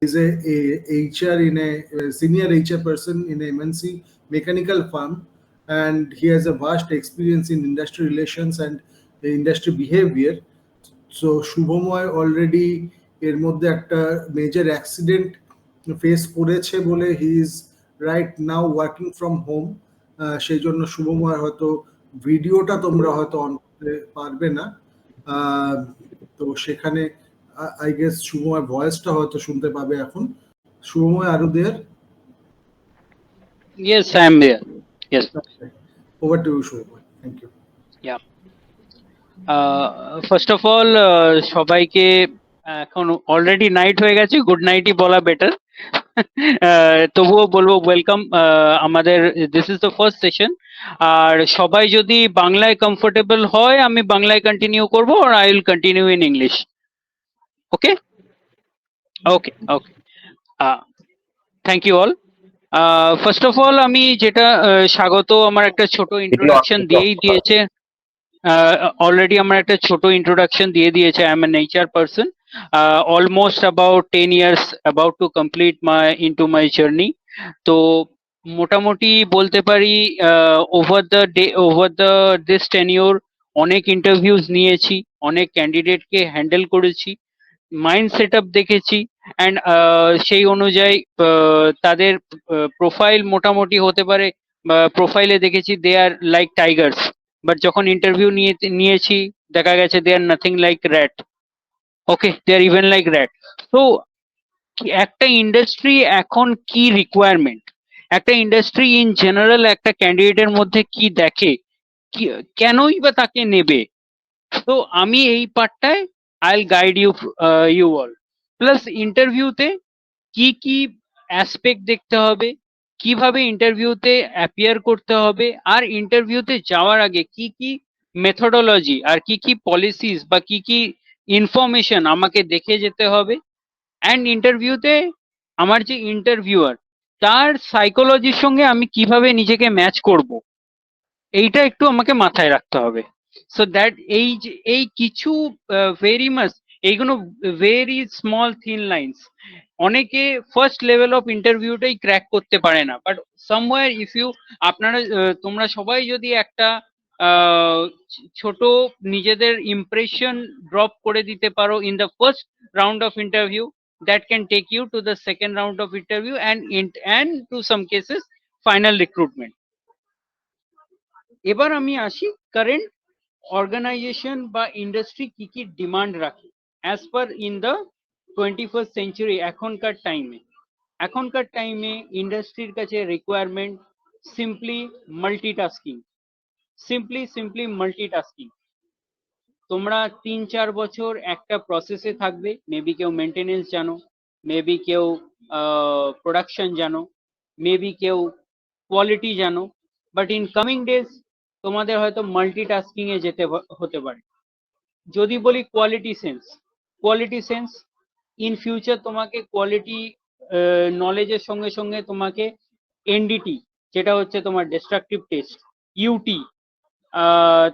He's a HR in a senior HR person in a MNC mechanical firm, and he has a vast experience in industry relations and industry behavior. So Shubhamoy already এর মধ্যে একটা major accident face করেছে বলে he is right now working from home. সেই জন্য শুভময় হয়তো ভিডিওটা তোমরা হয়তো অন করতে পারবে না। আহ, তো সেখানে আই গেস শুভময় ভয়েসটা হয়তো শুনতে পাবে এখন। শুভময় আরো there? Yes, I am there. Yes. Over to you Shubhamoy, thank you. Yeah. First of all সবাইকে এখন অলরেডি নাইট হয়ে গেছে, গুড নাইটই বলা বেটার। তবুও বলবো ওয়েলকাম আমাদের, this is the first session. আর সবাই যদি বাংলায় কমফোর্টেবল হয় আমি বাংলায় কন্টিনিউ করবো, আর I will continue in English. Okay okay okay, thank you all. First of all আমি যেটা স্বাগত আমার একটা ছোট ইন্ট্রোডাকশন দিয়েই দিয়েছে, অলরেডি আমার একটা ছোট ইন্ট্রোডাকশন দিয়ে দিয়েছে। I am N HR person, almost about 10 years about to complete my into my journey. তো মোটামুটি বলতে পারি ওভার দ্য দিস টেনিওর অনেক ইন্টারভিউজ নিয়েছি, অনেক ক্যান্ডিডেটকে হ্যান্ডেল করেছি, মাইন্ড সেট আপ দেখেছি, অ্যান্ড সেই অনুযায়ী তাদের প্রোফাইল মোটামুটি হতে পারে, প্রোফাইলে দেখেছি দে আর লাইক টাইগার্স, বাট যখন ইন্টারভিউ নিয়েছি দেখা গেছে দে আর নাথিং লাইক র্যাট। ওকে, দে আর ইভেন লাইক র্যাট। তো একটা ইন্ডাস্ট্রি এখন কি রিকোয়ারমেন্ট, একটা ইন্ডাস্ট্রি ইন জেনারেল একটা ক্যান্ডিডেটের মধ্যে কি দেখে, কেনই বা তাকে নেবে, তো আমি এই পার্টটায় I will guide you all. Plus ইন্টারভিউতে কি কি অ্যাসপেক্ট দেখতে হবে, কিভাবে ইন্টারভিউতে অ্যাপিয়ার করতে হবে, আর ইন্টারভিউতে যাওয়ার আগে কি কি মেথোডোলজি আর কি কি পলিসিস বা কি কি ইনফরমেশন আমাকে দেখে যেতে হবে, অ্যান্ড ইন্টারভিউতে আমার যে ইন্টারভিউয়ার তার সাইকোলজির সঙ্গে আমি কিভাবে নিজেকে ম্যাচ করব, এইটা একটু আমাকে মাথায় রাখতে হবে। সো দ্যাট এই কিছু ভেরি মাচ, এইগুলো ভেরি স্মল থিন লাইন্স, অনেকে ফার্স্ট লেভেল অফ ইন্টারভিউটাই ক্র্যাক করতে পারে না, বাট সামওয়্যার ইফ ইউ, আপনারা তোমরা সবাই যদি একটা ছোট নিজেদের ইমপ্রেশন ড্রপ করে দিতে পারো in the first round of interview, that can take you to the second round of interview and to some cases final recruitment. এবার আমি আসি কারেন্ট অর্গানাইজেশন বা ইন্ডাস্ট্রি কি কি ডিমান্ড রাখে as per in the 21st century. এখনকার টাইমে ইন্ডাস্ট্রির কাছে রিকোয়ারমেন্ট সিম্পলি মাল্টিটাস্কিং। তোমরা 3-4 বছর একটা প্রসেসে থাকবে, মেবি কেউ মেনটেনেন্স জানো, মেবি কেউ প্রোডাকশন জানো, মেবি কেউ কোয়ালিটি জানো, বাট ইন কামিং ডেজ তোমাদের হয়তো মাল্টিটাস্কিং এ যেতে হতে পারে। যদি বলি কোয়ালিটি সেন্স ইন ফিউচার তোমাকে কোয়ালিটি নলেজের সঙ্গে সঙ্গে তোমাকে এনডিটি, যেটা হচ্ছে তোমার ডিস্ট্রাকটিভ টেস্ট, ইউটি,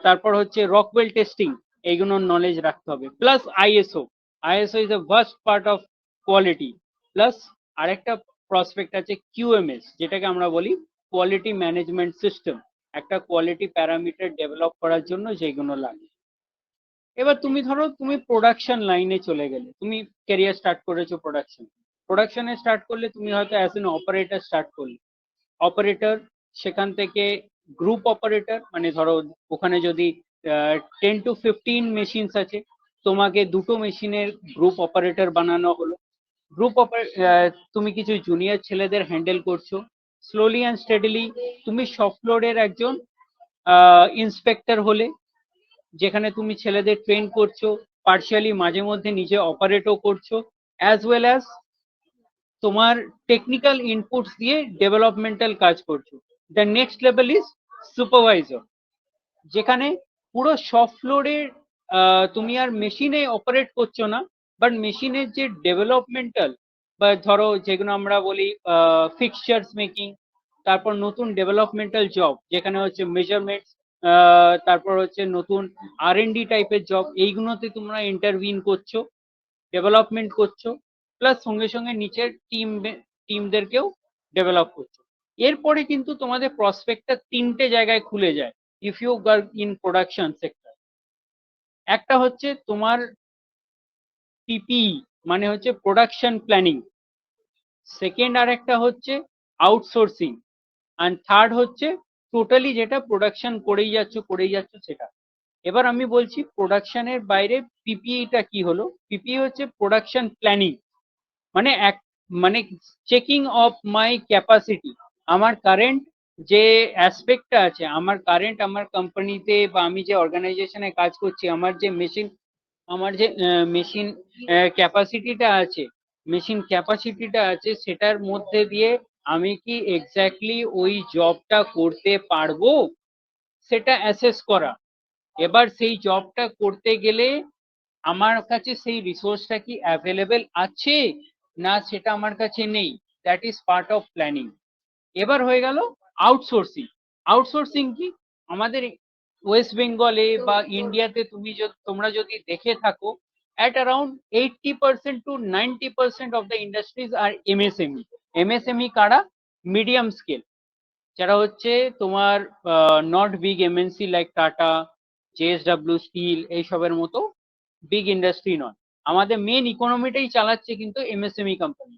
তারপর হচ্ছে রকওয়েল টেস্টিং, এইগুলোর নলেজ রাখতে হবে। Plus ISO is a vast part of quality. Plus আরেকটা প্রসপেক্ট আছে কিউএমএস, যেটাকে আমরা বলি কোয়ালিটি ম্যানেজমেন্ট সিস্টেম, একটা কোয়ালিটি প্যারামিটার ডেভেলপ করার জন্য যেগুলো লাগে। এবার তুমি ধরো তুমি প্রোডাকশন লাইনে চলে গেলে, তুমি ক্যারিয়ার স্টার্ট করেছো প্রোডাকশনে স্টার্ট করলে তুমি হয়তো অ্যাজ এন অপারেটর স্টার্ট করলে, অপারেটর, সেখান থেকে গ্রুপ অপারেটর, মানে ধরো ওখানে যদি 10 to 15 মেশিনস আছে, তোমাকে দুটো মেশিনের গ্রুপ অপারেটর বানানো হলো। তুমি কিছু জুনিয়র ছেলেদের হ্যান্ডেল করছো, স্লোলি অ্যান্ড স্টেডিলি তুমি শপ ফ্লোরের একজন ইন্সপেক্টর হলে, যেখানে তুমি ছেলেদের ট্রেন করছো, পার্শিয়ালি মাঝে মধ্যে নিজে অপারেটও করছো, অ্যাজ ওয়েল অ্যাজ তোমার টেকনিক্যাল ইনপুটস দিয়ে ডেভেলপমেন্টাল কাজ করছো। The next level is supervisor, যেখানে পুরো শপ ফ্লোরে তুমি আর মেশিনে অপারেট করছো না, বাট মেশিনের যে ডেভেলপমেন্টাল বা ধরো যেগুলো আমরা বলি ফিক্সচার্স মেকিং, তারপর নতুন ডেভেলপমেন্টাল জব যেখানে হচ্ছে মেজারমেন্টস, তারপর হচ্ছে নতুন আর এন ডি টাইপের জব, এইগুলোতে তোমরা ইন্টারভিন করছো, ডেভেলপমেন্ট করছো। প্লাস সঙ্গে সঙ্গে নিচের টিমদেরকেও ডেভেলপ করছো। এরপরে কিন্তু তোমাদের প্রসপেক্টটা তিনটে জায়গায় খুলে যায় if you work in production sector. একটা হচ্ছে তোমার পিপিই, মানে হচ্ছে প্রোডাকশন প্ল্যানিং। সেকেন্ড আর একটা হচ্ছে আউটসোর্সিং। আর থার্ড হচ্ছে টোটালি যেটা প্রোডাকশন করেই যাচ্ছ সেটা। এবার আমি বলছি প্রোডাকশনের বাইরে পিপিইটা কি হলো। পিপিই হচ্ছে প্রোডাকশন প্ল্যানিং, মানে এক মানে চেকিং অফ মাই ক্যাপাসিটি। আমার কারেন্ট যে অ্যাসপেক্টটা আছে, আমার কোম্পানিতে বা আমি যে অর্গানাইজেশনে কাজ করছি, আমার যে মেশিন ক্যাপাসিটিটা আছে সেটার মধ্যে দিয়ে আমি কি এক্স্যাক্টলি ওই জবটা করতে পারবো সেটা অ্যাসেস করা। এবার সেই জবটা করতে গেলে আমার কাছে সেই রিসোর্সটা কি অ্যাভেলেবেল আছে না সেটা আমার কাছে নেই, that is part of planning. এবার হয়ে গেল আউটসোর্সিং। আউটসোর্সিং কি, আমাদের ওয়েস্ট বেঙ্গলে বা ইন্ডিয়াতে তোমরা যদি দেখে থাকো, at around 80% to 90% of the industries are MSME. MSME কারা? মিডিয়াম স্কেল, যারা হচ্ছে তোমার not big MNC like Tata, JSW steel এইসবের মতো বিগ ইন্ডাস্ট্রি নয়। আমাদের মেন ইকোনমিটাই চালাচ্ছে কিন্তু এমএসএমই কোম্পানি।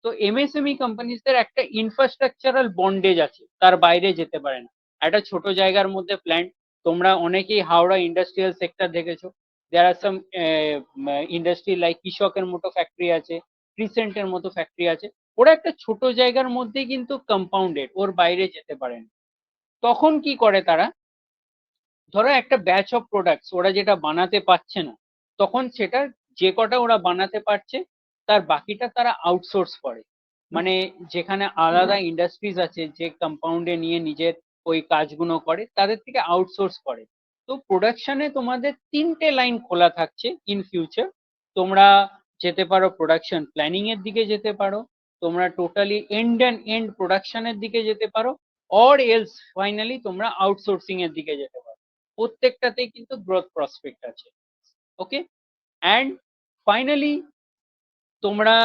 তো এমএসএমই কোম্পানিজদের একটা ইনফ্রাস্ট্রাকচারাল বন্ডেজ আছে, তার বাইরে যেতে পারে না। একটা ছোট জায়গার মধ্যে প্ল্যান্ট, তোমরা অনেকেই হাওড়া ইন্ডাস্ট্রিয়াল সেক্টর দেখেছো। দেয়ার আর সাম ইন্ডাস্ট্রি লাইক কৃষকের মতো ফ্যাক্টরি আছে, ক্রিসেন্টের মতো ফ্যাক্টরি আছে। ওরা একটা ছোট জায়গার মধ্যে কিন্তু কম্পাউন্ডেড, ওর বাইরে যেতে পারে না। তখন কি করে তারা, ধরো একটা ব্যাচ অফ প্রোডাক্টস ওরা যেটা বানাতে পারছে না, তখন সেটা যে কটা ওরা বানাতে পারছে তার বাকিটা তারা আউটসোর্স করে। মানে যেখানে আলাদা ইন্ডাস্ট্রিজ আছে যে কম্পাউন্ডে নিয়ে নিজের ওই কাজগুলো করে, তাদের থেকে আউটসোর্স করে। তো প্রোডাকশনে তোমাদের তিনটে লাইন খোলা থাকছে ইন ফিউচার। তোমরা যেতে পারো প্রোডাকশন প্ল্যানিং এর দিকে যেতে পারো, তোমরা টোটালি এন্ড অ্যান্ড এন্ড প্রোডাকশনের দিকে যেতে পারো, অর এলস ফাইনালি তোমরা আউটসোর্সিং এর দিকে যেতে পারো। প্রত্যেকটাতেই কিন্তু গ্রোথ প্রসপেক্ট আছে। ওকে, অ্যান্ড ফাইনালি তোমরা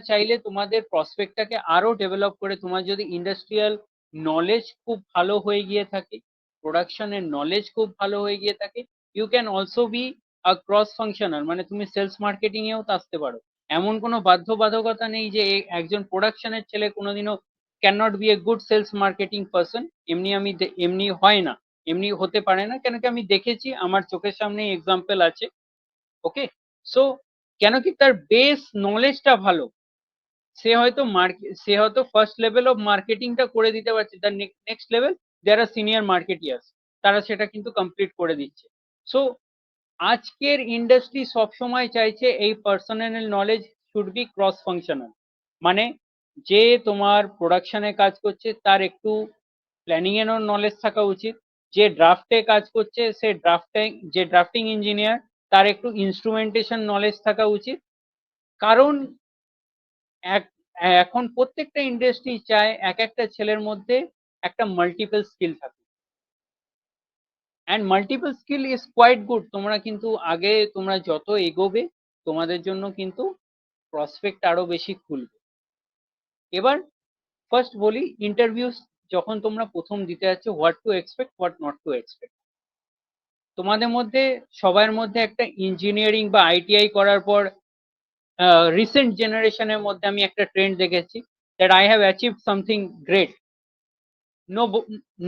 চাইলে তোমাদের প্রসপেক্টটাকে আরো ডেভেলপ করে, তোমার যদি ইন্ডাস্ট্রিয়াল নলেজ খুব ভালো হয়ে গিয়ে থাকে, প্রোডাকশনের নলেজ খুব ভালো হয়ে গিয়ে থাকে, you can also be a cross functional, মানে তুমি সেলস মার্কেটিং এও তো আসতে পারো। এমন কোনো বাধ্যবাধকতা নেই যে একজন প্রোডাকশনের ছেলে কোনোদিনও can not be a good sales marketing person. এমনি হয় না, এমনি হতে পারে না, কেন কি আমি দেখেছি, আমার চোখের সামনে এক্সাম্পল আছে। ওকে, সো কেন কি তার বেস নলেজটা ভালো, সে হয়তো ফার্স্ট লেভেল অফ মার্কেটিংটা করে দিতে পারছে, তার নেক্সট লেভেল যারা সিনিয়র মার্কেটিয়ার্স তারা সেটা কিন্তু কমপ্লিট করে দিচ্ছে। সো আজকের ইন্ডাস্ট্রি সবসময় চাইছে এই personal knowledge should be cross functional, মানে যে তোমার প্রোডাকশনে কাজ করছে তার একটু প্ল্যানিং এরও নলেজ থাকা উচিত, যে ড্রাফটে কাজ করছে যে ড্রাফটিং ইঞ্জিনিয়ার তার একটু ইনস্ট্রুমেন্টেশন নলেজ থাকা উচিত। কারণ এখন প্রত্যেকটা ইন্ডাস্ট্রি চায় এক একটা ছেলের মধ্যে একটা মাল্টিপল স্কিল থাকে, and multiple skill is quite good. তোমরা যত এগোবে তোমাদের জন্য কিন্তু প্রসপেক্ট আরো বেশি খুলবে। এবার ফার্স্ট বলি, ইন্টারভিউ যখন তোমরা প্রথম দিতে যাচ্ছ, what to expect, what not to expect. তোমাদের মধ্যে সবার মধ্যে একটা ইঞ্জিনিয়ারিং বা আইটিআই করার পর রিসেন্ট জেনারেশনের মধ্যে আমি একটা ট্রেন্ড দেখেছি, that I have achieved something great. No,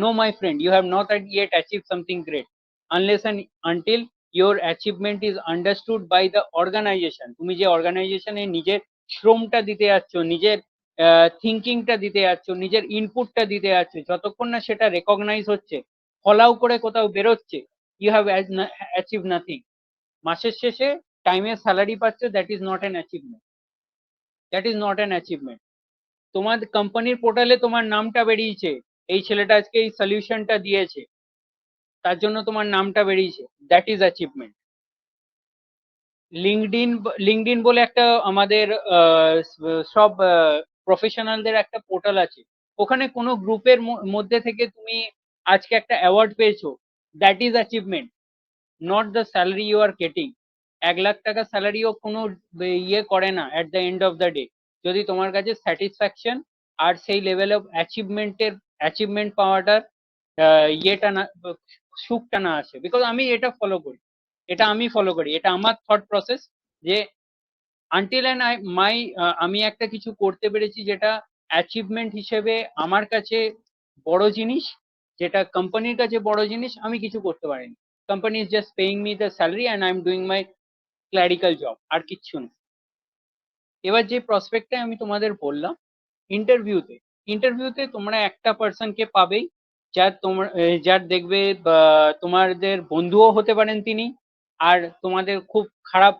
no, my friend, you have not yet achieved something great unless and until your achievement is understood by the organization. তুমি যে অর্গানাইজেশনে নিজের শ্রমটা দিতে যাচ্ছ, নিজের থিঙ্কিংটা দিতে যাচ্ছ, নিজের ইনপুটটা দিতে যাচ্ছ, যতক্ষণ না সেটা রেকগনাইজ হচ্ছে, ফলাও করে কোথাও বেরোচ্ছে, ইউ হ্যাভ অ্যাচিভ নাথিং। মাসের শেষে টাইমে স্যালারি পাচ্ছ, that is not an achievement. তোমার কোম্পানির পোর্টালে তোমার নামটা বেরিয়েছে, এই ছেলেটা আজকে এই সলিউশনটা দিয়েছে, তার জন্য তোমার নামটা বেরিয়েছে, দ্যাট ইজ অ্যাচিভমেন্ট। লিঙ্কডইন বলে একটা আমাদের সব প্রফেশনালদের একটা পোর্টাল আছে, ওখানে কোনো গ্রুপের মধ্যে থেকে তুমি আজকে একটা অ্যাওয়ার্ড পেয়েছো, that is achievement, not the salary you are getting. 1 lakh টাকা স্যালারিও কোনো ইয়ে করে না at the end of the day, যদি তোমার কাছে স্যাটিসফ্যাকশন আর সেই লেভেল অফ অ্যাচিভমেন্ট পাওয়াটার ইয়েটা না, সুখটা না আসে। বিকজ আমি এটা ফলো করি, এটা আমার থট প্রসেস, যে আনটিল অ্যান্ড আমি একটা কিছু করতে পেরেছি যেটা অ্যাচিভমেন্ট হিসেবে আমার কাছে বড় জিনিস, যেটা কোম্পানির কাছে বড় জিনিস, আমি কিছু করতে পারিনি। Company is just paying me the salary and I am doing my clerical job, আর কিচ্ছু না। এবার যে প্রসপেক্টটা আমি তোমাদের বললাম, ইন্টারভিউতে ইন্টারভিউতে তোমরা একটা পার্সনকে পাবেই, যার দেখবে তোমাদের বন্ধুও হতে পারেন তিনি, আর তোমাদের খুব খারাপ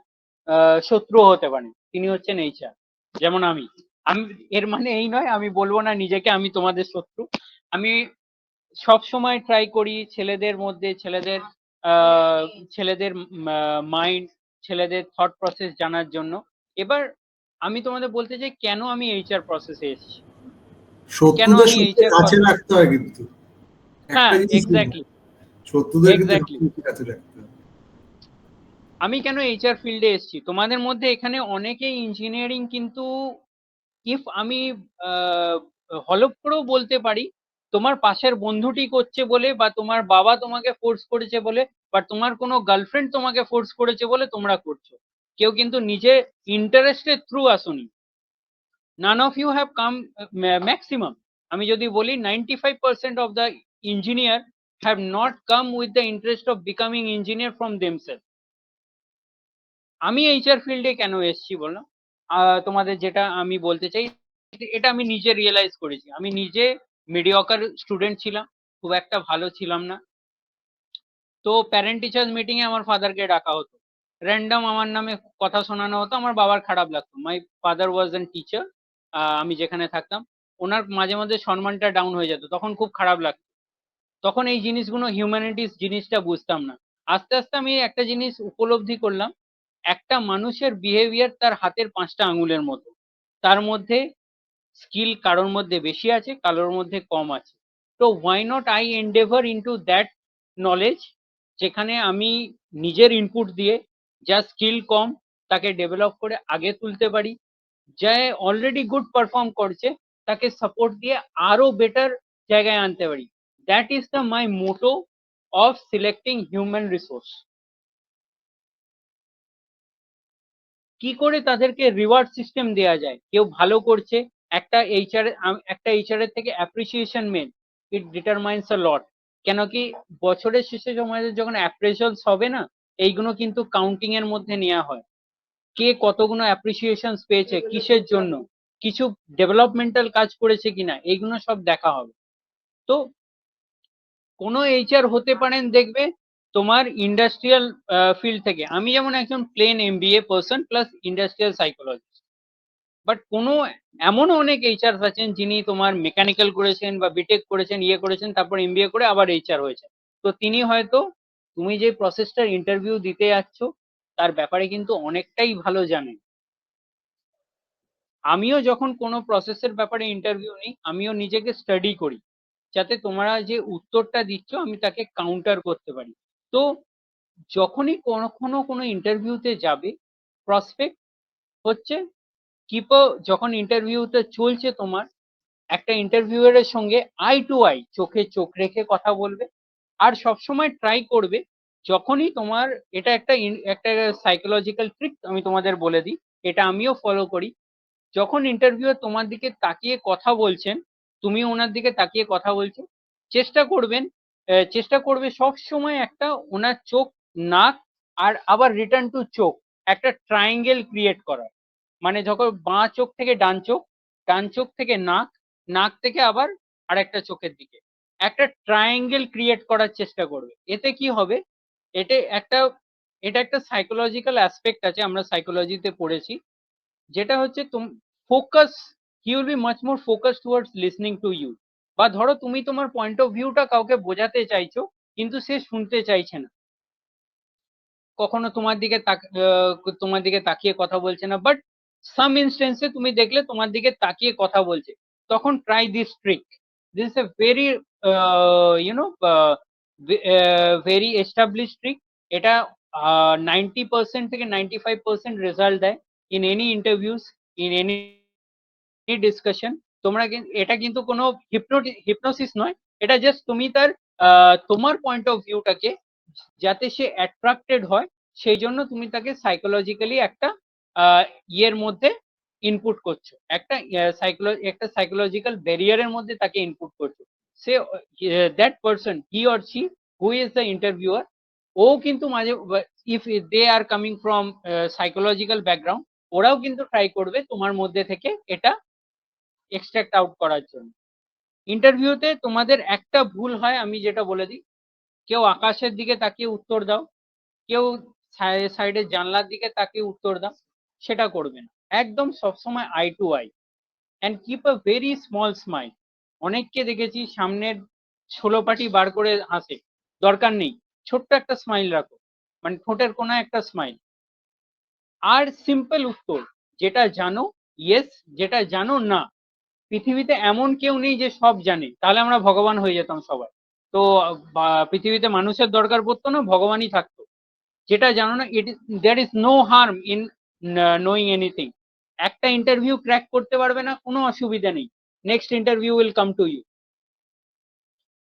শত্রুও হতে পারেন, তিনি হচ্ছেন এইচআর। যেমন আমি আমি এর মানে এই নয় আমি বলবো না নিজেকে আমি তোমাদের শত্রু। আমি সব সময় ট্রাই করি ছেলেদের মধ্যে, ছেলেদের মাইন্ড, ছেলেদের থট প্রসেস জানার জন্য। এবার আমি তোমাদের বলতে চাই কেন আমি এইচআর প্রসেসে এসেছি, কেন শত্রুদের আমি সত্যি এইচআর কাছে রাখতে হয়, কিন্তু হ্যাঁ একটা জিনিস বলবো, এক্স্যাক্টলি শত্রুদের কিন্তু এক্স্যাক্টলি সবসময় কাছে রাখতে হয়। আমি কেন এইচআর ফিল্ডে এসেছি, তোমাদের মধ্যে এখানে অনেকেই ইঞ্জিনিয়ারিং, কিন্তু ইফ আমি হলপ করেও বলতে পারি, তোমার পাশের বন্ধুটি করছে বলে, বা তোমার বাবা তোমাকে ফোর্স করেছে বলে, বা তোমার কোনো গার্লফ্রেন্ড তোমাকে ফোর্স করেছে বলে তোমরা করছো, কেউ কিন্তু নিজে ইন্টারেস্টের through আসুনি। none of you have come, maximum আমি যদি বলি 95% of the engineer have not come with the interest of becoming engineer from themselves. আমি এইচআর ফিল্ডে কেন এসেছি বললাম, তোমাদের যেটা আমি বলতে চাই, এটা আমি নিজে রিয়েলাইজ করেছি। আমি নিজে মিডিয়কার স্টুডেন্ট ছিলাম, খুব একটা ভালো ছিলাম না। তো প্যারেন্ট টিচার্স মিটিং এ আমার ফাদারকে ডাকা হতো, র্যান্ডম আমার নামে কথা শোনানো হতো, আমার বাবার খারাপ লাগতো। My father was an teacher, আমি যেখানে থাকতাম ওনার মাঝে মাঝে সম্মানটা ডাউন হয়ে যেত, তখন খুব খারাপ লাগতো। তখন এই জিনিসগুলো, হিউম্যানিটিস জিনিসটা বুঝতাম না। আস্তে আস্তে আমি একটা জিনিস উপলব্ধি করলাম, একটা মানুষের বিহেভিয়ার তার হাতের 5টা আঙুলের মতো, তার মধ্যে স্কিল কারোর মধ্যে বেশি আছে, কারোর মধ্যে কম আছে। তো why not I Endeavour into that knowledge, যেখানে আমি নিজের ইনপুট দিয়ে যা স্কিল কম তাকে ডেভেলপ করে আগে তুলতে পারি, যে অলরেডি গুড পারফর্ম করছে তাকে সাপোর্ট দিয়ে আরো বেটার জায়গায় আনতে পারি। That is the my motto of selecting human resource. কি করে তাদেরকে রিওয়ার্ড সিস্টেম দেওয়া যায়, কেউ ভালো করছে, একটা এইচআর এর থেকে অ্যাপ্রিসিয়েশন মেন, ইট ডিটারমাইন্স আ লট। কেন কি বছরের শেষে তোমাদের যখন অ্যাপ্রেজালস হবে না, এইগুলো কিন্তু কাউন্টিং এর মধ্যে নেওয়া হয়, কে কতগুলো অ্যাপ্রিসিয়েশন পেয়েছে, কিসের জন্য, কিছু ডেভেলপমেন্টাল কাজ করেছে কিনা, এইগুলো সব দেখা হবে। তো কোনো এইচআর হতে পারেন দেখবে তোমার ইন্ডাস্ট্রিয়াল ফিল্ড থেকে, আমি যেমন একজন plain MBA person plus industrial psychologist, but কোনো এমনও অনেক এইচআর আছেন যিনি তোমার মেকানিক্যাল করেছেন বা বিটেক করেছেন, ইয়ে করেছেন, তারপর এমবিএ করে আবার এইচআর হয়েছে। তো তিনি হয়তো তুমি যে প্রসেসটার ইন্টারভিউ দিতে যাচ্ছ তার ব্যাপারে কিন্তু অনেকটাই ভালো জানেন। আমিও যখন কোনো প্রসেসের ব্যাপারে ইন্টারভিউ নিই, আমিও নিজেকে স্টাডি করি, যাতে তোমরা যে উত্তরটা দিচ্ছ আমি তাকে কাউন্টার করতে পারি। তো যখনই কোনো ইন্টারভিউতে যাবে, প্রসপেক্ট হচ্ছে যখন ইন্টারভিউতে চলছে তোমার, একটা ইন্টারভিউয়ারের সঙ্গে আই টু আই, চোখে চোখ রেখে কথা বলবে। আর সবসময় ট্রাই করবে, যখনই তোমার, এটা একটা সাইকোলজিক্যাল ট্রিক আমি তোমাদের বলে দিই, এটা আমিও ফলো করি। যখন ইন্টারভিউয়ার তোমার দিকে তাকিয়ে কথা বলছেন, তুমি ওনার দিকে তাকিয়ে কথা বলছো, চেষ্টা করবে সব সময় একটা ওনার চোখ, নাক, আর আবার রিটার্ন টু চোখ, একটা ট্রায়াঙ্গেল ক্রিয়েট করার। মানে যখন বাঁ চোখ থেকে ডান চোখ, ডান চোখ থেকে নাক, নাক থেকে আবার আরেকটা চোখের দিকে একটা ট্রায়াঙ্গেল ক্রিয়েট করার চেষ্টা করবে। এতে কি হবে, এটা একটা এটা একটা সাইকোলজিক্যাল অ্যাসপেক্ট আছে, আমরা সাইকোলজিতে পড়েছি, যেটা হচ্ছে focus, he will be much more focus towards listening to you. বা ধরো তুমি তোমার পয়েন্ট অফ ভিউটা কাউকে বোঝাতে চাইছো, কিন্তু সে শুনতে চাইছে না, কখনো তোমার দিকে তাকিয়ে কথা বলছে না, বাট সাম ইনস্টেন্সে তুমি দেখলে তোমার দিকে তাকিয়ে কথা বলছে, তখন try this trick. This a very YONO very establish trick. এটা 90% থেকে 95% রেজাল্ট দেয় in any interviews, in any discussion. তোমরা এটা কিন্তু কোনো হিপনোসিস নয়, এটা জাস্ট তুমি তার তোমার পয়েন্ট অফ ভিউটাকে যাতে সে অ্যাট্রাক্টেড হয় সেই জন্য তুমি তাকে সাইকোলজিক্যালি একটা ইয়ের মধ্যে ইনপুট করছো, একটা সাইকোলজিক্যাল ব্যারিয়ারের মধ্যে তাকে ইনপুট করছো। সে that person, he or she who is the interviewer, ও কিন্তু মাঝে, if they are coming from psychological background, ওরাও কিন্তু ট্রাই করবে তোমার মধ্যে থেকে এটা এক্সট্রাক্ট আউট করার জন্য। ইন্টারভিউতে তোমাদের একটা ভুল হয়, আমি যেটা বলে দিই, কেউ আকাশের দিকে তাকিয়ে উত্তর দাও, কেউ সাইডে জানলার দিকে তাকিয়ে উত্তর দাও, সেটা করবে না। একদম সবসময় eye to eye and keep a very small smile. অনেককে দেখেছি সামনের ষোলোপাটি বার করে হাসে, দরকার নেই, ছোট্ট একটা স্মাইল রাখো, মানে ঠোঁটের কোনায় একটা স্মাইল। আর সিম্পল উত্তর, যেটা জানো ইয়েস, যেটা জানো না। পৃথিবীতে এমন কেউ নেই যে সব জানে, তাহলে আমরা ভগবান হয়ে যেতাম সবাই। তো পৃথিবীতে মানুষের দরকার পড়তো না, ভগবানই থাকতো। যেটা জানো না, it is, there is no harm in knowing anything. একটা ইন্টারভিউ ক্র্যাক করতে পারবে না, কোনো অসুবিধা নেই, next interview will come to you.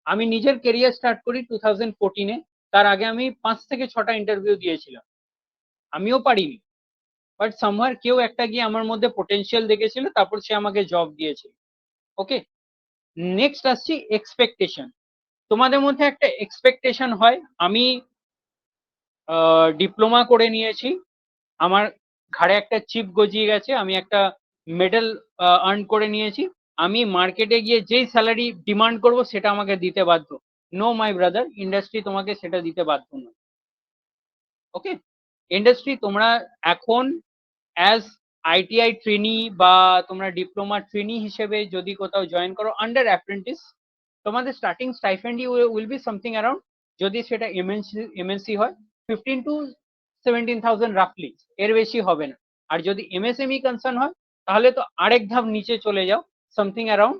আমি নিজের কেরিয়ার স্টার্ট করি 2014-এ, তার আগে আমি 5 থেকে 6টা ইন্টারভিউ দিয়েছিলাম, আমিও পারিনি, বাট সামহার কেউ একটা গিয়ে আমার মধ্যে পোটেনশিয়াল দেখেছিল, তারপর সে আমাকে জব দিয়েছিল। ওকে, নেক্সট আসছি এক্সপেকটেশন। তোমাদের মধ্যে একটা এক্সপেকটেশন হয়, আমি ডিপ্লোমা করে নিয়েছি, আমার ঘাড়ে একটা চিপ গজিয়ে গেছে, আমি একটা মেডেল আর্ন করে নিয়েছি, আমি মার্কেটে গিয়ে যেই স্যালারি ডিমান্ড করব সেটা আমাকে দিতে বাধ্য। নো মাই ব্রাদার, ইন্ডাস্ট্রি তোমাকে সেটা দিতে বাধ্য না। ওকে, ইন্ডাস্ট্রি তোমরা এখন অ্যাজ আইটিআই ট্রেনি বা তোমরা ডিপ্লোমা ট্রেনি হিসেবে যদি কোথাও জয়েন করো আন্ডার অ্যাপ্রেন্টিস, তোমাদের স্টার্টিং স্টাইফেন্ডই উইল বি সামথিং অ্যারাউন্ড, যদি সেটা এমএনসি হয় 15 to 17,000 রাফলি, এর বেশি হবে না। আর যদি এমএসএমই কনসার্ন হয় তাহলে তো আরেক ধাপ নিচে চলে যাও, সামথিং অ্যারাউন্ড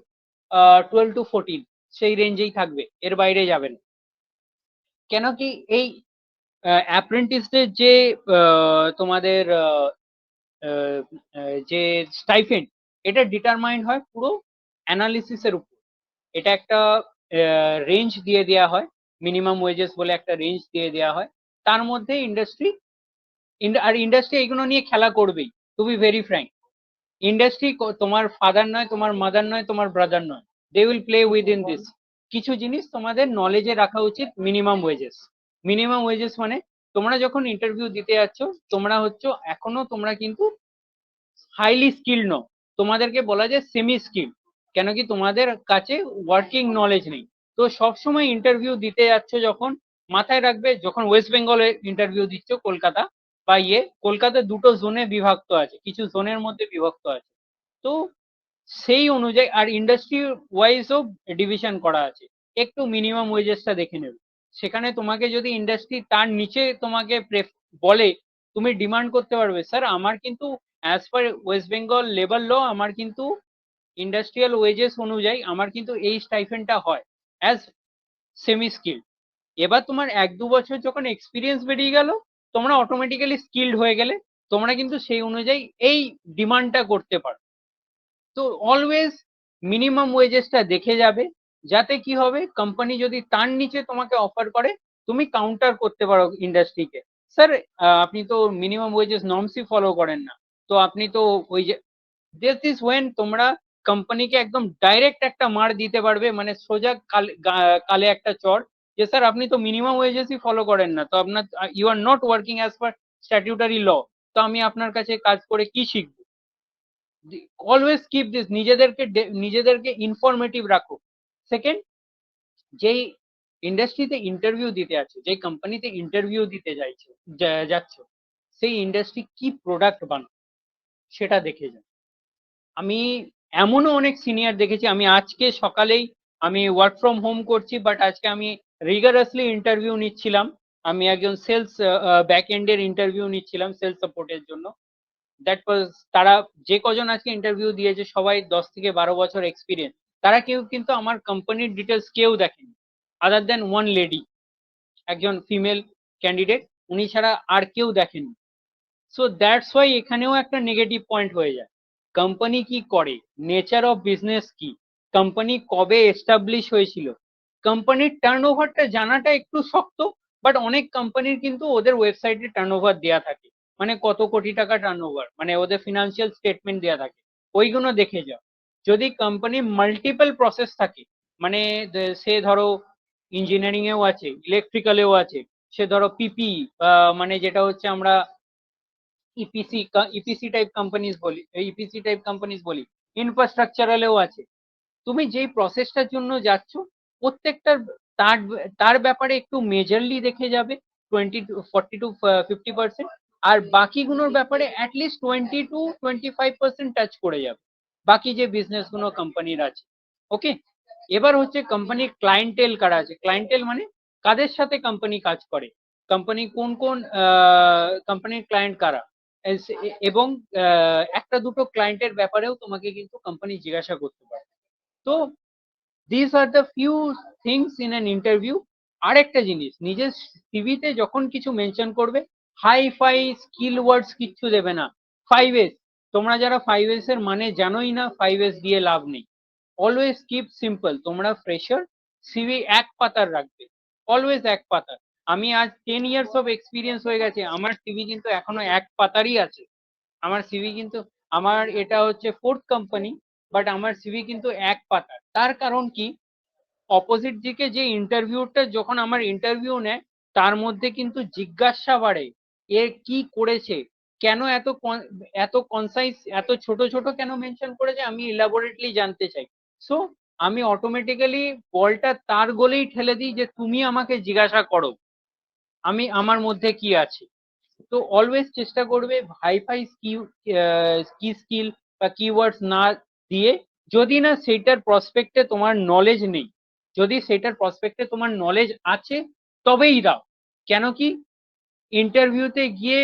12 to 14, সেই রেঞ্জেই থাকবে, এর বাইরে যাবে না। কেন কি এই অ্যাপ্রেন্টিসদের যে তোমাদের যে স্টাইফেন্ড, এটা ডিটারমাইন্ড হয় পুরো অ্যানালিসিসের উপর। এটা একটা রেঞ্জ দিয়ে দেওয়া হয়, মিনিমাম ওয়েজেস বলে একটা রেঞ্জ দিয়ে দেওয়া হয়, তার মধ্যে ইন্ডাস্ট্রি, আর ইন্ডাস্ট্রি এগুলো নিয়ে খেলা করবেই, to be very frank. Industry তোমার ফাদার নয়, তোমার মাদার নয়, তোমার ব্রাদার নয়, they will play within this. কিছু জিনিস তোমাদের নলেজে রাখা উচিত। মিনিমাম ওয়েজেস, মিনিমাম ওয়েজেস মানে তোমরা যখন ইন্টারভিউ দিতে যাচ্ছ, তোমরা হচ্ছে এখনো তোমরা কিন্তু হাইলি স্কিল্ড নও, তোমাদেরকে বলা যায় সেমি স্কিল্ড, কেন কি তোমাদের কাছে ওয়ার্কিং নলেজ নেই। তো সবসময় ইন্টারভিউ দিতে যাচ্ছ যখন, মাথায় রাখবে, যখন ওয়েস্ট বেঙ্গলে ইন্টারভিউ দিচ্ছ, কলকাতা বা কলকাতা দুটো জোনে বিভক্ত আছে, কিছু জোনের মধ্যে বিভক্ত আছে, তো সেই অনুযায়ী আর ইন্ডাস্ট্রি ওয়াইজও ডিভিশন করা আছে, একটু মিনিমাম ওয়েজেসটা দেখে নেবে। সেখানে তোমাকে যদি ইন্ডাস্ট্রি তার নিচে তোমাকে বলে, তুমি ডিমান্ড করতে পারবে, স্যার আমার কিন্তু as per West Bengal labour law, আমার কিন্তু ইন্ডাস্ট্রিয়াল ওয়েজেস অনুযায়ী আমার কিন্তু এই স্টাইফেন্ডটা হয় অ্যাজ সেমি স্কিল। এবার তোমার 1-2 বছর যখন এক্সপিরিয়েন্স বেরিয়ে গেল, তোমরা অটোমেটিক্যালি স্কিল্ড হয়ে গেলে, তোমরা কিন্তু সেই অনুযায়ী এই ডিমান্ডটা করতে পারো। তো অলওয়েজ মিনিমাম ওয়েজেসটা দেখে যাবে, যাতে কি হবে, কোম্পানি যদি তার নিচে তোমাকে অফার করে, তুমি কাউন্টার করতে পারো ইন্ডাস্ট্রিকে, স্যার আপনি তো মিনিমাম ওয়েজেস নর্মসই ফলো করেন না, তো আপনি তো ওই যে, দিস ইজ ওয়েন তোমরা কোম্পানিকে একদম ডাইরেক্ট একটা মার দিতে পারবে, মানে সোজা কালে একটা চড়, যে স্যার আপনি তো মিনিমাম ওয়েজেসই ফলো করেন না, তো আপনার, you are not working as per statutory law, তো আমি আপনার কাছে কাজ করে কি শিখবো। অলওয়েজ কিপ দিস, নিজেদেরকে ইনফরমেটিভ রাখো। সেকেন্ড, যেই ইন্ডাস্ট্রিতে ইন্টারভিউ দিতে আছো, যেই কোম্পানিতে ইন্টারভিউ দিতে যাচ্ছ, সেই ইন্ডাস্ট্রি কি প্রোডাক্ট বানায় সেটা দেখে যাও। আমি এমনও অনেক সিনিয়র দেখেছি, আমি আজকে সকালেই, আমি ওয়ার্ক ফ্রম হোম করছি, বাট আজকে আমি রিগারাসলি ইন্টারভিউ নিচ্ছিলাম, আমি একজন সেলস ব্যাক এন্ডের ইন্টারভিউ নিচ্ছিলাম সেলস সাপোর্টের জন্য। দ্যাট ওয়াজ, তারা যে কজন আজকে ইন্টারভিউ দিয়েছে সবাই 10 থেকে 12 বছর এক্সপিরিয়েন্স, তারা কেউ কিন্তু আমার কোম্পানির ডিটেলস কেউ দেখেনি, আদার দেন ওয়ান লেডি, একজন ফিমেল ক্যান্ডিডেট, উনি ছাড়া আর কেউ দেখেনি। সো দ্যাটস ওয়াই এখানেও একটা নেগেটিভ পয়েন্ট হয়ে যায়। কোম্পানি কি করে, নেচার অফ বিজনেস কি, কোম্পানি কবে এস্টাবলিশ হয়েছিল, কোম্পানির টার্নওভারটা জানাটা একটু শক্ত, বাট অনেক কোম্পানির কিন্তু ওদের ওয়েবসাইটে টার্নওভার দেওয়া থাকে, মানে কত কোটি টাকা টার্নওভার, মানে ওদের ফিনান্সিয়াল স্টেটমেন্ট দেওয়া থাকে, ওইগুলো দেখে যাও। যদি কোম্পানি মাল্টিপল প্রসেস থাকে, মানে সে ধরো ইঞ্জিনিয়ারিং এও আছে, ইলেকট্রিক্যালেও আছে, সে ধরো পিপি, মানে যেটা হচ্ছে আমরা ইপিসি ইপিসি টাইপ কোম্পানিজ বলি, ইপিসি টাইপ কোম্পানিজ বলি, ইনফ্রাস্ট্রাকচারালেও আছে। তুমি যেই প্রসেসটার জন্য যাচ্ছ প্রত্যেকটার তার তার ব্যাপারে একটু মেজরলি দেখে যাবে, 20 to 40 to 50%, আর বাকিগুলোর ব্যাপারে অ্যাটলিস্ট 20 to 25% টাচ করে যাবে, বাকি যে বিজনেস গুলো কোম্পানির আছে। ওকে, এবার হচ্ছে কোম্পানির ক্লায়েন্টেল কারা আছে, ক্লায়েন্টেল মানে কাদের সাথে কোম্পানি কাজ করে, কোম্পানি কোন কোন কোম্পানির ক্লায়েন্ট কারা, এবং একটা দুটো ক্লায়েন্টের ব্যাপারেও তোমাকে কিন্তু কোম্পানি জিজ্ঞাসা করতে পারে। তো this are the few things in an interview. আর একটা জিনিস, নিজের সিভিতে যখন কিছু মেনশন করবে, হাই ফাই স্কিল ওয়ার্ডস কিচ্ছু দেবে না। 5S, তোমরা যারা 5S এর মানে জানোই না, 5S দিয়ে লাভ নেই। Always keep simple. তোমরা ফ্রেশার, সিভি এক পাতার রাখবে, অলওয়েজ এক পাতার। আমি আজ 10 ইয়ার্স অফ এক্সপিরিয়েন্স হয়ে গেছে, আমার সিভি কিন্তু এখনো এক পাতারই আছে। আমার সিভি কিন্তু, আমার এটা হচ্ছে 4th কোম্পানি, বাট আমার সিভি কিন্তু এক পাতার। তার কারণ কি, অপোজিট দিকে যে ইন্টারভিউটা যখন আমার ইন্টারভিউ নেয়, তার মধ্যে কিন্তু জিজ্ঞাসা বাড়ে, এ কি করেছে, কেন এত কনসাইজ, এত ছোট ছোট কেন মেনশন করেছে, আমি ইলাবোরেটলি জানতে চাই। সো আমি অটোমেটিক্যালি বলটা তার গোলেই ঠেলে দিই যে তুমি আমাকে জিজ্ঞাসা করো আমি আমার মধ্যে কি আছে। তো অলওয়েজ চেষ্টা করবে হাইফাই কি স্কিল বা কিওয়ার্ডস না দিয়ে, যদি না সেটার প্রসপেক্টে তোমার নলেজ নেই, যদি সেটার প্রসপেক্টে তোমার নলেজ আছে তবেই দাও। কেন কি, ইন্টারভিউতে গিয়ে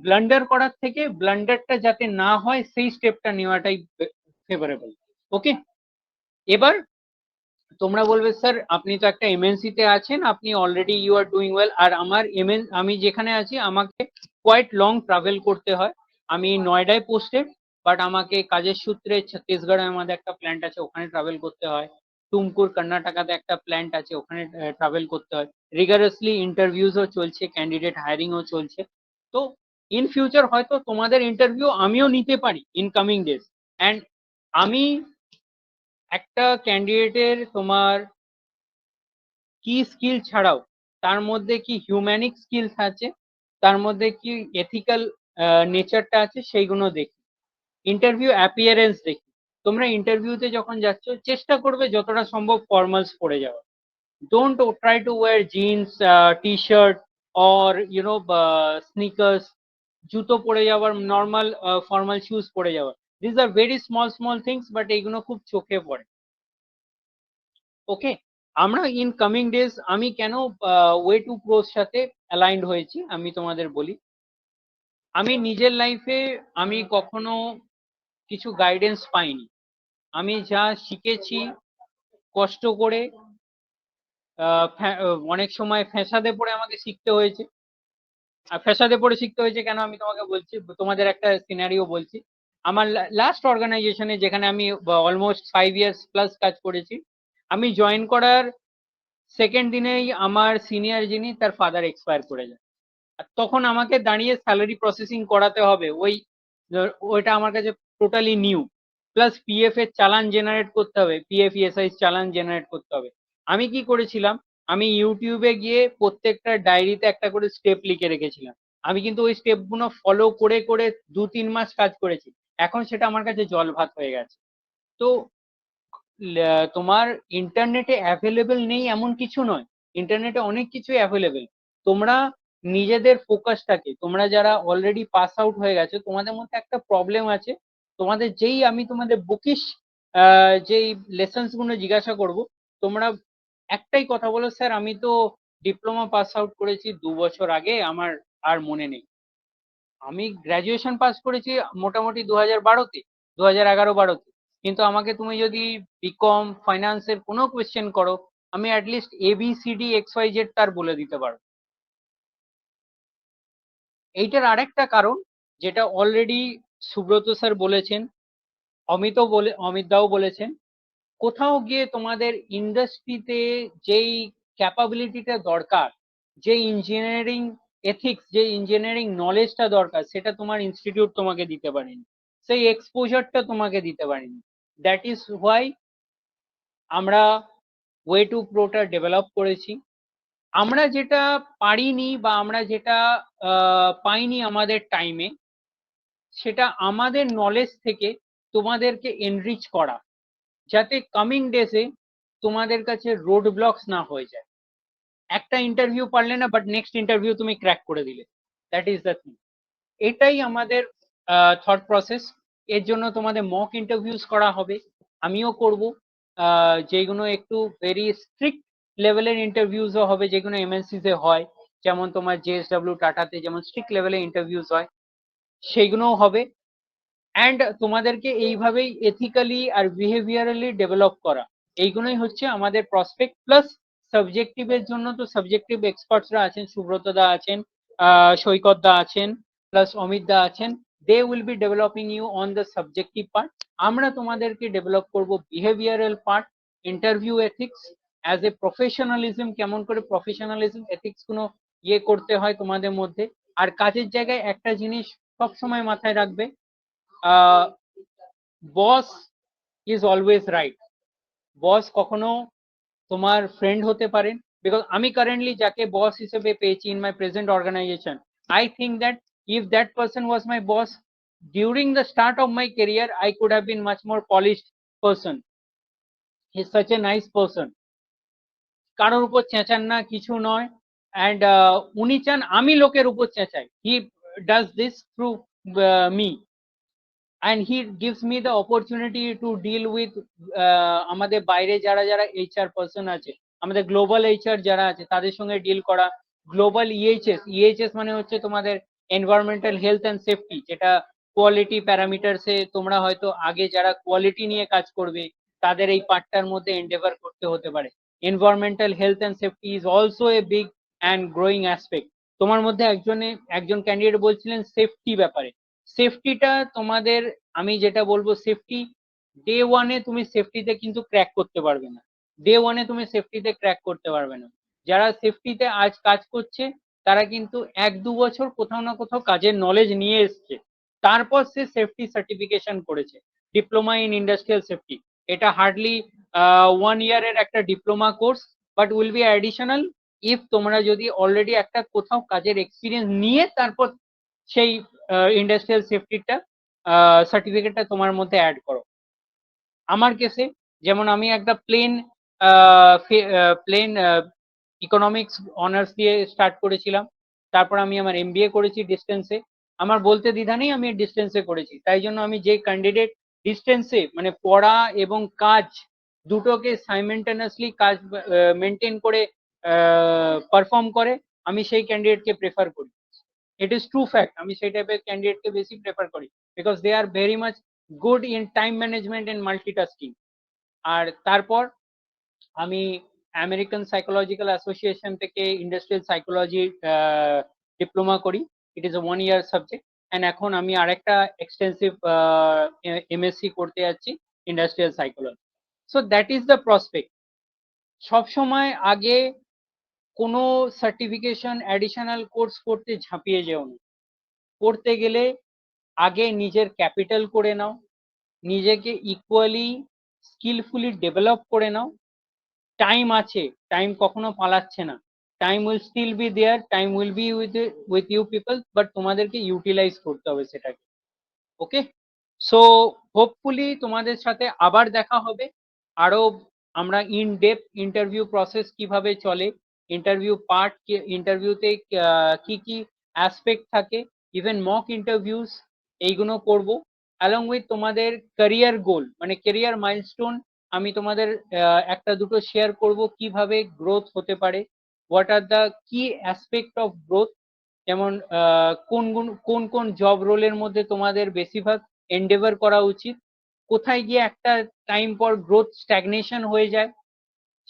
ব্লান্ডার করার থেকে ব্লান্ডারটা যাতে না হয় সেই স্টেপটা নেওয়াটাই ফেভারেবল। ওকে, এবার তোমরা বলবে স্যার আপনি তো একটা এমএনসি তে আছেন, আপনি already you are doing well, আর আমি যেখানে আছি আমাকে কোয়াইট লং ট্রাভেল করতে হয়। আমি নয়ডায় পোস্টেড, বাট আমাকে কাজের সূত্রে ছত্তিশগড়ে আমাদের একটা প্ল্যান্ট আছে, ওখানে ট্রাভেল করতে হয়। টুমকুর কর্ণাটকাতে একটা প্ল্যান্ট আছে, ওখানে ট্রাভেল করতে হয়। রিগারাসলি ইন্টারভিউজও চলছে, ক্যান্ডিডেট হায়ারিংও চলছে। তো ইন ফিউচার হয়তো তোমাদের ইন্টারভিউ আমিও নিতে পারি ইন কামিং ডেজ। অ্যান্ড আমি একটা ক্যান্ডিডেটের তোমার কি স্কিল ছাড়াও তার মধ্যে কি হিউম্যানিক স্কিলস আছে, তার মধ্যে কি এথিক্যাল নেচারটা আছে, সেইগুলো দেখি। ইন্টারভিউ অ্যাপিয়ারেন্স দেখি। তোমরা ইন্টারভিউতে যখন যাচ্ছ চেষ্টা করবে যতটা সম্ভব ফর্মালস পরে যাওয়া। Don't try to wear jeans, T shirt, or sneakers, জুতো পরে যাওয়ার, নর্মাল ফর্মাল শুজ পরে যাওয়ার। This are very small small things, but এইগুলো খুব চোখে পড়ে। ওকে, আমরা ইন কামিং ডেজ আমি কেন ওয়ে টু প্রোর সাথে অ্যালাইন্ড হয়েছি আমি তোমাদের বলি। আমি নিজের লাইফে আমি কখনো কিছু গাইডেন্স পাইনি, আমি যা শিখেছি কষ্ট করে, অনেক সময় ফ্যাসাদে পড়ে আমাকে শিখতে হয়েছে। আর ফ্যাসাদে পড়ে শিখতে হয়েছে কেন আমি তোমাকে বলছি, তোমাদের একটা সিনারিও বলছি। আমার লাস্ট অর্গানাইজেশনে যেখানে আমি অলমোস্ট 5 ইয়ার্স প্লাস কাজ করেছি, আমি জয়েন করার সেকেন্ড দিনেই আমার সিনিয়র যিনি তার ফাদার এক্সপায়ার করে যায়। আর তখন আমাকে দাঁড়িয়ে স্যালারি প্রসেসিং করাতে হবে, ওইটা আমার কাছে টোটালি নিউ। প্লাস পিএফ এর চালান জেনারেট করতে হবে, পিএফ ইএসআই চালান জেনারেট করতে হবে। আমি কি করেছিলাম, আমি ইউটিউবে গিয়ে প্রত্যেকটা ডায়েরিতে একটা করে স্টেপ লিখে রেখেছিলাম। আমি কিন্তু ওই স্টেপ গুলো ফলো করে করে 2-3 মাস কাজ করেছি। এখন সেটা আমার কাছে জল ভাত হয়ে গেছে। তো তোমার ইন্টারনেটে অ্যাভেলেবেল নেই এমন কিছু নয়, ইন্টারনেটে অনেক কিছুই অ্যাভেলেবেল। তোমরা নিজেদের ফোকাসটাকে, তোমরা যারা অলরেডি পাস আউট হয়ে গেছে, তোমাদের মধ্যে একটা প্রবলেম আছে। তোমাদের যেই আমি তোমাদের বুকিশ যেই লেসন্স গুলো জিজ্ঞাসা করব, তোমরা একটাই কথা বলো, স্যার আমি তো ডিপ্লোমা পাস আউট করেছি 2 বছর আগে, আমার আর মনে নেই। আমি গ্রাজুয়েশন পাস করেছি মোটামুটি 2012-তে, 2011-12-তে। কিন্তু আমাকে তুমি যদি বিকম ফাইন্যান্সের কোনো কোয়েশ্চেন করো, আমি অ্যাটলিস্ট ABCD XYZ তার বলে দিতে পারবো। এইটার আরেকটা কারণ, যেটা অলরেডি সুব্রত স্যার বলেছেন, অমিত দাও বলেছেন, কোথাও গিয়ে তোমাদের ইন্ডাস্ট্রিতে যেই ক্যাপাবিলিটিটা দরকার, যে ইঞ্জিনিয়ারিং এথিক্স, যে ইঞ্জিনিয়ারিং নলেজটা দরকার, সেটা তোমার ইনস্টিটিউট তোমাকে দিতে পারেনি, সেই এক্সপোজারটা তোমাকে দিতে পারেনি। দ্যাট ইজ হোয়াই আমরা ওয়ে টু প্রোটা ডেভেলপ করেছি। আমরা যেটা পারিনি বা আমরা যেটা পাইনি আমাদের টাইমে, সেটা আমাদের নলেজ থেকে তোমাদেরকে এনরিচ করা, যাতে কামিং ডেজে তোমাদের কাছে রোড ব্লকস না হয়ে যায়। একটা ইন্টারভিউ পারলে না, বাট নেক্সট ইন্টারভিউ তুমি ক্র্যাক করে দিলে, দ্যাট ইজ দ্য থিং। এটাই আমাদের থট প্রসেস। এর জন্য তোমাদের মক ইন্টারভিউস করা হবে, আমিও করব, যেগুলো একটু ভেরি স্ট্রিক্ট লেভেলের ইন্টারভিউসও হবে, যেগুলো এমএনসিস এ হয়, যেমন তোমার জেএসডব্লিউ টাটাতে যেমন স্ট্রিক্ট লেভেলের ইন্টারভিউস হয়, সেইগুলোও হবে। অ্যান্ড তোমাদেরকে এইভাবেই এথিক্যালি আর বিহেভিয়ারালি ডেভেলপ করা, এইগুলোই হচ্ছে আমাদের প্রসপেক্ট। প্লাস সাবজেক্টিভের জন্য তো সাবজেক্টিভ এক্সপার্টসরা আছেন, সুব্রত দা আছেন, সৈকত দা আছেন, প্লাস অমিত দা আছেন। They will be developing you on the subjective part. আমরা তোমাদেরকে ডেভেলপ করব behavioural part, interview ethics, as a professionalism, কেমন করে প্রফেশনালিজম এথিক্স গুলো ইয়ে করতে হয় তোমাদের মধ্যে। আর কাজের জায়গায় একটা জিনিস সবসময় মাথায় রাখবে, বস ইজ অলওয়েজ রাইট। বস কখনো তোমার ফ্রেন্ড হতে পারেন, বিকজ আমি কারেন্টলি যাকে বস হিসেবে পেয়েছি in my present organisation, I think that if that person was my boss during the start of my career, I could have been much more polished person. He's such a nice person, কারোর উপর চেঁচান না, কিছু নয়। And উনি চান আমি লোকের উপর চেঁচাই। He does this through me, and he gives me the opportunity to deal with আমাদের বাইরে যারা যারা এইচআর পার্সন আছে, আমাদের গ্লোবাল এইচআর যারা আছে, তাদের সঙ্গে ডিল করা। গ্লোবাল ইএইচএস মানে হচ্ছে তোমাদের এনভায়রনমেন্টাল হেলথ অ্যান্ড সেফটি, যেটা কোয়ালিটি প্যারামিটারসে তোমরা হয়তো আগে যারা কোয়ালিটি নিয়ে কাজ করবে, তাদের এই পার্টটার মধ্যে এন্ডেভার করতে হতে পারে। Environmental health and safety is also a big and growing aspect. তোমার মধ্যে একজন ক্যান্ডিডেট বলছিলেন সেফটি ব্যাপারে। সেফটিটা তোমাদের, আমি যেটা বলবো, সেফটি ডে ওয়ানে তুমি সেফটিতে কিন্তু ক্র্যাক করতে পারবে না। ডে ওয়ানে তুমি সেফটিতে ক্র্যাক করতে পারবে না। যারা সেফটিতে আজ কাজ করছে, তারা কিন্তু 1-2 বছর কোথাও না কোথাও কাজের নলেজ নিয়ে এসছে, তারপর সে সেফটি সার্টিফিকেশন করেছে, ডিপ্লোমা ইন ইন্ডাস্ট্রিয়াল সেফটি। এটা হার্ডলি 1 ইয়ারের একটা diploma course, but will be additional if তোমরা যদি অলরেডি একটা কোথাও কাজের এক্সপিরিয়েন্স নিয়ে তারপর সেই ইন্ডাস্ট্রিয়াল সেফটিটা সার্টিফিকেটটা তোমার মধ্যে অ্যাড করো। আমার কেসে যেমন আমি একটা প্লেন ইকোনমিক্স অনার্স দিয়ে স্টার্ট করেছিলাম, তারপর আমি আমার এমবিএ করেছি ডিস্টেন্সে। আমার বলতে দ্বিধা নেই, আমি ডিস্টেন্সে করেছি, তাই জন্য আমি যে ক্যান্ডিডেট ডিস্টেন্সে মানে পড়া এবং কাজ দুটোকে সাইমেন্টেনিয়াসলি কাজ মেনটেন করে পারফর্ম করে, আমি সেই ক্যান্ডিডেটকে প্রেফার করি। ইট ইজ ট্রু ফ্যাক্ট, আমি সেই টাইপের ক্যান্ডিডেটকে বেশি প্রেফার করি, because they are very much good in time management and multitasking. আর তারপর আমি আমেরিকান সাইকোলজিক্যাল অ্যাসোসিয়েশন থেকে ইন্ডাস্ট্রিয়াল সাইকোলজি ডিপ্লোমা করি। It is a 1 year subject. And এখন আমি আরেকটা এক্সটেন্সিভ এমএসসি করতে যাচ্ছি, industrial psychology. So that is the prospect. সবসময় আগে কোনো সার্টিফিকেশন অ্যাডিশনাল কোর্স করতে ঝাঁপিয়ে যেও না। করতে গেলে আগে নিজের ক্যাপিটাল করে নাও, নিজেকে ইকুয়ালি স্কিলফুলি ডেভেলপ করে নাও। টাইম আছে, টাইম কখনো পালাচ্ছে না, time will still be there, time will be with you people, but তোমাদেরকে ইউটিলাইজ করতে হবে সেটাকে। ওকে, সো হোপফুলি তোমাদের সাথে আবার দেখা হবে। আরো আমরা ইন ডেপথ ইন্টারভিউ প্রসেস কিভাবে চলে, ইন্টারভিউ পার্ট, ইন্টারভিউতে কি কি অ্যাসপেক্ট থাকে, ইভেন মক ইন্টারভিউস, এইগুলো করব। অ্যালং উইথ তোমাদের ক্যারিয়ার গোল মানে ক্যারিয়ার মাইলস্টোন, আমি তোমাদের একটা দুটো শেয়ার করব কিভাবে গ্রোথ হতে পারে, হোয়াট আর দ্য কি অ্যাসপেক্ট অফ গ্রোথ। যেমন কোন কোন জব রোলের মধ্যে তোমাদের বেশিরভাগ এন্ডেভার করা উচিত, কোথায় গিয়ে একটা টাইম পর গ্রোথ স্ট্যাগনেশন হয়ে যায়,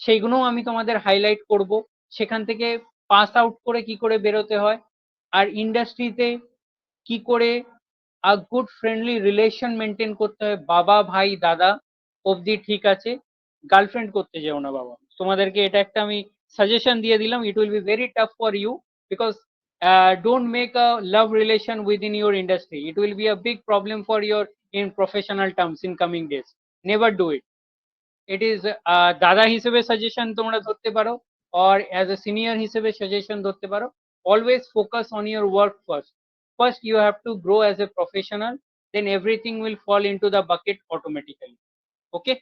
সেইগুলোও আমি তোমাদের হাইলাইট করব। সেখান থেকে পাস আউট করে কি করে বেরোতে হয়, আর ইন্ডাস্ট্রিতে কি করে গুড ফ্রেন্ডলি রিলেশন মেনটেন করতে হয়, বাবা ভাই দাদা অবধি ঠিক আছে, গার্লফ্রেন্ড করতে যেও না বাবা। তোমাদেরকে এটা একটা আমি সাজেশন দিয়ে দিলাম। It will be very tough for you because don't make a love relation within your industry. It will be a big problem for your in professional terms in coming days. Never do it. It is দাদা হিসেবে suggestion তোমরা ধরতে পারো, or as a senior হিসেবে suggestion ধরতে পারো। Always focus on your work first. First you have to grow as a professional, then everything will fall into the bucket automatically. Okay.